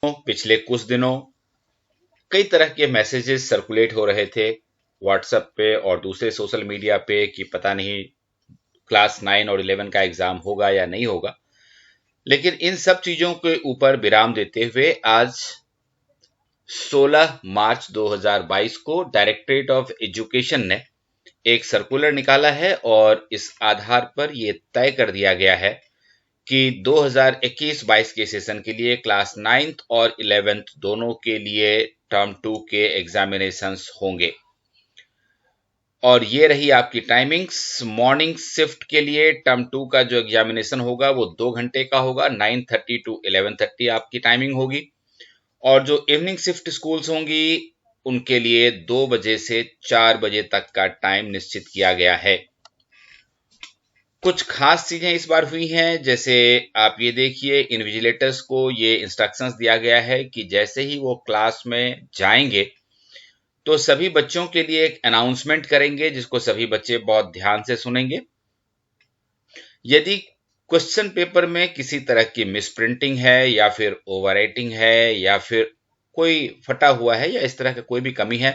पिछले कुछ दिनों कई तरह के मैसेजेस सर्कुलेट हो रहे थे व्हाट्सएप पे और दूसरे सोशल मीडिया पे कि पता नहीं क्लास 9 और 11 का एग्जाम होगा या नहीं होगा। लेकिन इन सब चीजों के ऊपर विराम देते हुए आज 16 मार्च 2022 को डायरेक्टरेट ऑफ एजुकेशन ने एक सर्कुलर निकाला है और इस आधार पर यह तय कर दिया गया है कि 2021-22 के सेशन के लिए क्लास 9th और 11th दोनों के लिए टर्म 2 के एग्जामिनेशंस होंगे। और ये रही आपकी टाइमिंग्स। मॉर्निंग शिफ्ट के लिए टर्म 2 का जो एग्जामिनेशन होगा वो 2 घंटे का होगा, 9:30 टू 11:30 आपकी टाइमिंग होगी। और जो इवनिंग शिफ्ट स्कूल्स होंगी उनके लिए 2 बजे से 4 बजे तक का टाइम निश्चित किया गया है। कुछ खास चीजें इस बार हुई हैं, जैसे आप ये देखिए इन्विजिलेटर्स को ये इंस्ट्रक्शंस दिया गया है कि जैसे ही वो क्लास में जाएंगे तो सभी बच्चों के लिए एक अनाउंसमेंट करेंगे जिसको सभी बच्चे बहुत ध्यान से सुनेंगे। यदि क्वेश्चन पेपर में किसी तरह की मिसप्रिंटिंग है या फिर ओवरराइटिंग है या फिर कोई फटा हुआ है या इस तरह का कोई भी कमी है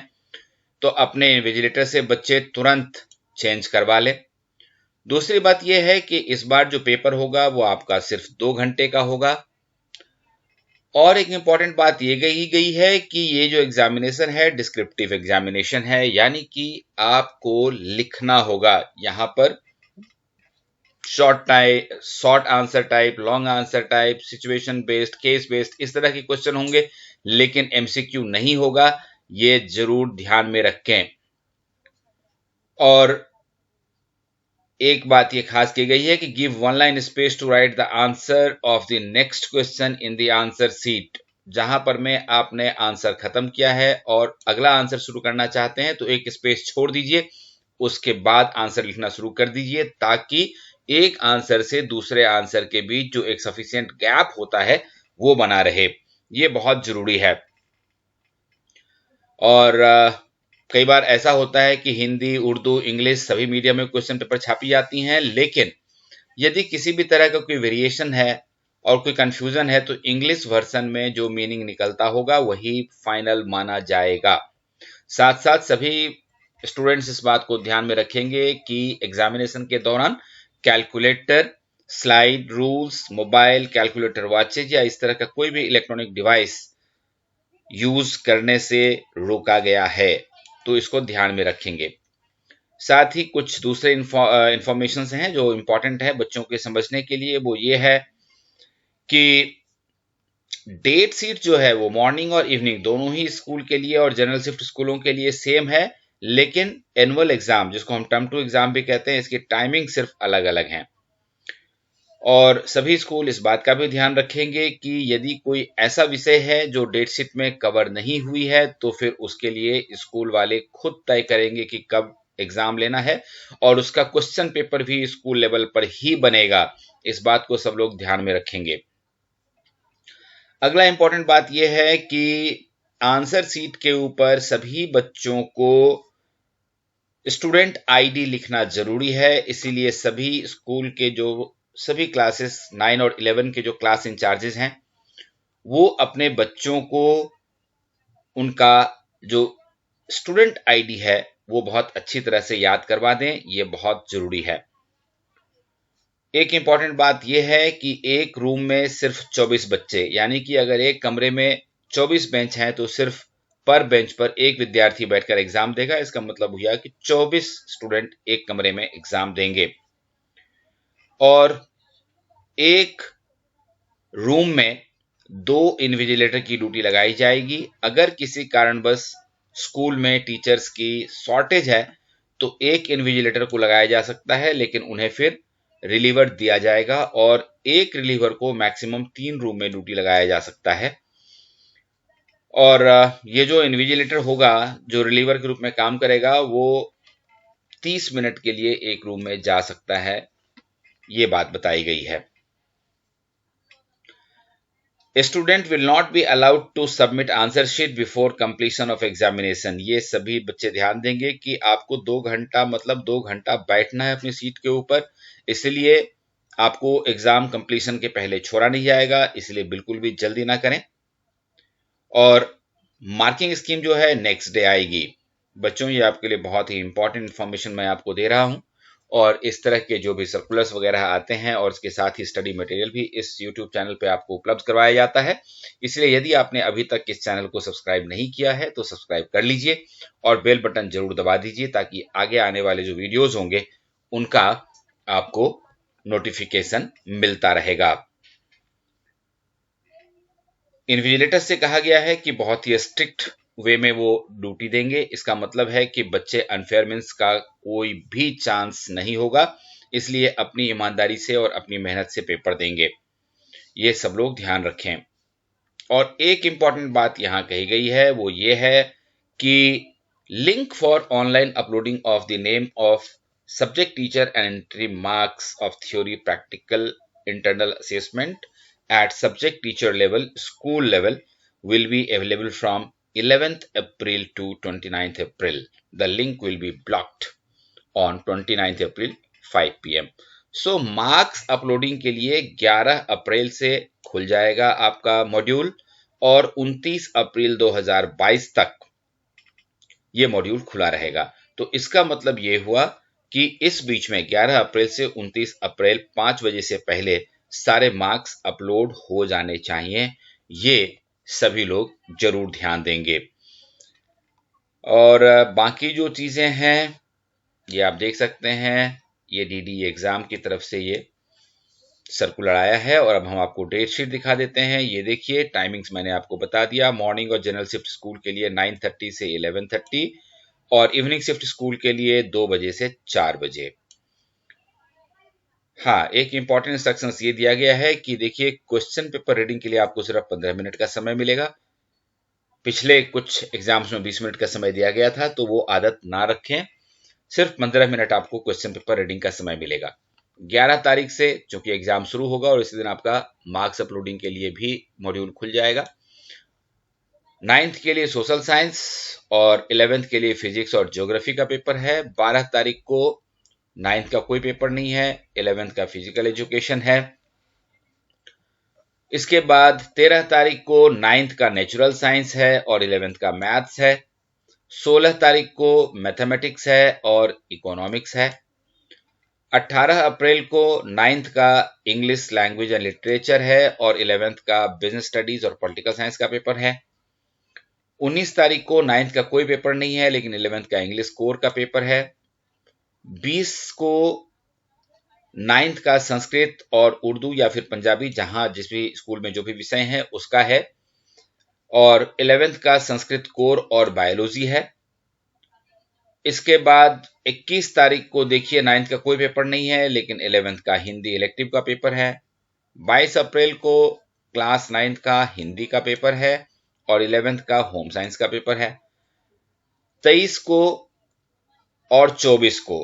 तो अपने इन्विजिलेटर से बच्चे तुरंत चेंज करवा लें। दूसरी बात यह है कि इस बार जो पेपर होगा वो आपका सिर्फ 2 घंटे का होगा। और एक इंपॉर्टेंट बात ये कही गई है कि ये जो एग्जामिनेशन है डिस्क्रिप्टिव एग्जामिनेशन है, यानी कि आपको लिखना होगा। यहां पर short answer type, long answer type, situation based, case based, इस तरह के क्वेश्चन होंगे, लेकिन एमसीक्यू नहीं होगा। ये जरूर ध्यान में रखें। और एक बात ये खास की गई है कि give 1 line space to write the answer of the next question in the answer sheet. जहां पर में आपने आंसर खत्म किया है और अगला आंसर शुरू करना चाहते हैं तो एक स्पेस छोड़ दीजिए, उसके बाद आंसर लिखना शुरू कर दीजिए, ताकि एक आंसर से दूसरे आंसर के बीच जो एक सफिशिएंट गैप होता है वो बना रहे। ये बहुत जरूरी है। और कई बार ऐसा होता है कि हिंदी, उर्दू, इंग्लिश सभी मीडियम में क्वेश्चन पेपर छापी जाती हैं, लेकिन यदि किसी भी तरह का कोई वेरिएशन है और कोई कंफ्यूजन है तो इंग्लिश वर्जन में जो मीनिंग निकलता होगा वही फाइनल माना जाएगा। साथ साथ सभी स्टूडेंट्स इस बात को ध्यान में रखेंगे कि एग्जामिनेशन के दौरान calculator, slide rules, mobile, calculator watches या इस तरह का कोई भी इलेक्ट्रॉनिक डिवाइस यूज करने से रोका गया है, तो इसको ध्यान में रखेंगे। साथ ही कुछ दूसरे इंफॉर्मेशन हैं जो इंपॉर्टेंट है बच्चों के समझने के लिए। वो ये है कि डेट सीट जो है वो मॉर्निंग और इवनिंग दोनों ही स्कूल के लिए और जनरल शिफ्ट स्कूलों के लिए सेम है, लेकिन एनुअल एग्जाम जिसको हम टर्म 2 एग्जाम भी कहते हैं इसकी टाइमिंग सिर्फ अलग अलग है। और सभी स्कूल इस बात का भी ध्यान रखेंगे कि यदि कोई ऐसा विषय है जो डेट शीट में कवर नहीं हुई है तो फिर उसके लिए स्कूल वाले खुद तय करेंगे कि कब एग्जाम लेना है और उसका क्वेश्चन पेपर भी स्कूल लेवल पर ही बनेगा। इस बात को सब लोग ध्यान में रखेंगे। अगला इंपॉर्टेंट बात यह है कि आंसर सीट के ऊपर सभी बच्चों को स्टूडेंट आईडी लिखना जरूरी है, इसीलिए सभी स्कूल के जो सभी क्लासेस 9 और 11 के जो क्लास इंचार्जेस हैं वो अपने बच्चों को उनका जो स्टूडेंट आईडी है वो बहुत अच्छी तरह से याद करवा दें। ये बहुत जरूरी है। एक इंपॉर्टेंट बात यह है कि एक रूम में सिर्फ 24 बच्चे, यानी कि अगर एक कमरे में 24 बेंच हैं तो सिर्फ पर बेंच पर एक विद्यार्थी बैठकर एग्जाम देगा। इसका मतलब हुआ कि 24 स्टूडेंट एक कमरे में एग्जाम देंगे। और एक रूम में 2 इन्विजिलेटर की ड्यूटी लगाई जाएगी। अगर किसी कारणवश स्कूल में टीचर्स की शॉर्टेज है तो एक इन्विजिलेटर को लगाया जा सकता है, लेकिन उन्हें फिर रिलीवर दिया जाएगा और एक रिलीवर को मैक्सिमम 3 रूम में ड्यूटी लगाया जा सकता है। और ये जो इन्विजिलेटर होगा जो रिलीवर के रूप में काम करेगा वो 30 मिनट के लिए एक रूम में जा सकता है, ये बात बताई गई है। A student will not be allowed to submit answer sheet before completion of examination। ये सभी बच्चे ध्यान देंगे कि आपको 2 घंटा मतलब 2 घंटा बैठना है अपनी सीट के ऊपर, इसलिए आपको एग्जाम कंप्लीशन के पहले छोड़ा नहीं जाएगा, इसलिए बिल्कुल भी जल्दी ना करें। और मार्किंग स्कीम जो है नेक्स्ट डे आएगी। बच्चों, ये आपके लिए बहुत ही इंपॉर्टेंट इन्फॉर्मेशन मैं आपको दे रहा हूं, और इस तरह के जो भी सर्कुलर्स वगैरह आते हैं और इसके साथ ही स्टडी मटेरियल भी इस YouTube चैनल पे आपको उपलब्ध करवाया जाता है। इसलिए यदि आपने अभी तक इस चैनल को सब्सक्राइब नहीं किया है तो सब्सक्राइब कर लीजिए और बेल बटन जरूर दबा दीजिए, ताकि आगे आने वाले जो वीडियोज होंगे उनका आपको नोटिफिकेशन मिलता रहेगा। इन्विजिलेटर से कहा गया है कि बहुत ही स्ट्रिक्ट वे में वो ड्यूटी देंगे। इसका मतलब है कि बच्चे अनफेयर मीन्स का कोई भी चांस नहीं होगा, इसलिए अपनी ईमानदारी से और अपनी मेहनत से पेपर देंगे। ये सब लोग ध्यान रखें। और एक इंपॉर्टेंट बात यहां कही गई है, वो ये है कि link for online uploading of the name of subject teacher and entry marks of theory practical internal assessment at subject teacher level, school level, will be available from 11th April to 29th April. The link will be blocked on 29th April 5 PM. So marks uploading के लिए 11 अप्रैल से खुल जाएगा आपका module और 29 अप्रैल 2022 तक ये module खुला रहेगा। तो इसका मतलब ये हुआ कि इस बीच में 11 अप्रैल से 29 अप्रैल 5 बजे से पहले सारे मार्क्स अपलोड हो जाने चाहिए। ये सभी लोग जरूर ध्यान देंगे। और बाकी जो चीजें हैं ये आप देख सकते हैं, ये डीडी एग्जाम की तरफ से ये सर्कुलर आया है। और अब हम आपको डेट शीट दिखा देते हैं। ये देखिए, टाइमिंग्स मैंने आपको बता दिया। मॉर्निंग और जनरल शिफ्ट स्कूल के लिए 9:30 से 11:30 और इवनिंग शिफ्ट स्कूल के लिए 2 बजे से 4 बजे। हाँ, एक इंपॉर्टेंट इंस्ट्रक्शंस ये दिया गया है कि देखिए, क्वेश्चन पेपर रीडिंग के लिए आपको सिर्फ 15 मिनट का समय मिलेगा। पिछले कुछ एग्जाम्स में 20 मिनट का समय दिया गया था, तो वो आदत ना रखें। सिर्फ 15 मिनट आपको क्वेश्चन पेपर रीडिंग का समय मिलेगा। 11 तारीख से चूंकि एग्जाम शुरू होगा और इसी दिन आपका मार्क्स अपलोडिंग के लिए भी मॉड्यूल खुल जाएगा। 9th के लिए सोशल साइंस और 11th के लिए फिजिक्स और ज्योग्राफी का पेपर है। 12 तारीख को 9th का कोई पेपर नहीं है, 11th का फिजिकल एजुकेशन है। इसके बाद 13 तारीख को 9th का नेचुरल साइंस है और 11th का मैथ्स है। 16 तारीख को मैथमेटिक्स है और इकोनॉमिक्स है। 18 अप्रैल को 9th का इंग्लिश लैंग्वेज एंड लिटरेचर है और 11th का बिजनेस स्टडीज और पॉलिटिकल साइंस का पेपर है। 19 तारीख को 9th का कोई पेपर नहीं है, लेकिन 11th का इंग्लिश कोर का पेपर है। 20 को 9th का संस्कृत और उर्दू या फिर पंजाबी, जहां जिस भी स्कूल में जो भी विषय है उसका है। और 11th का संस्कृत कोर और बायोलॉजी है। इसके बाद 21 तारीख को देखिए, 9th का कोई पेपर नहीं है, लेकिन 11th का हिंदी इलेक्टिव का पेपर है। 22 अप्रैल को क्लास 9th का हिंदी का पेपर है और 11th का होम साइंस का पेपर है। 23 को और 24 को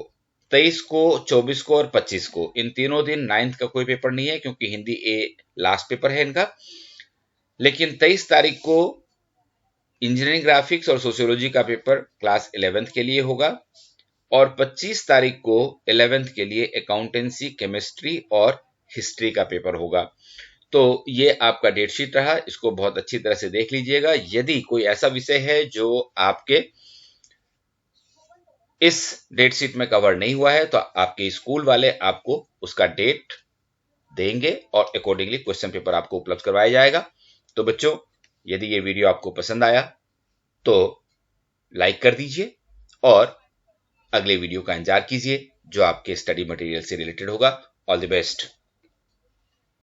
23 को, 24 को और 25 को, इन तीनों दिन 9th का कोई पेपर नहीं है, क्योंकि हिंदी ए लास्ट पेपर है इनका। लेकिन 23 तारीख को इंजीनियरिंग ग्राफिक्स और सोशियोलॉजी का पेपर क्लास 11th के लिए होगा और 25 तारीख को 11th के लिए अकाउंटेंसी, केमिस्ट्री और हिस्ट्री का पेपर होगा। तो ये आपका डेट शीट रहा, इसको बहुत अच्छी तरह से देख लीजिएगा। यदि कोई ऐसा विषय है जो आपके इस डेट शीट में कवर नहीं हुआ है, तो आपके स्कूल वाले आपको उसका डेट देंगे और अकॉर्डिंगली क्वेश्चन पेपर आपको उपलब्ध करवाया जाएगा। तो बच्चों, यदि ये वीडियो आपको पसंद आया तो लाइक कर दीजिए और अगले वीडियो का इंतजार कीजिए जो आपके स्टडी मटेरियल से रिलेटेड होगा। All the best.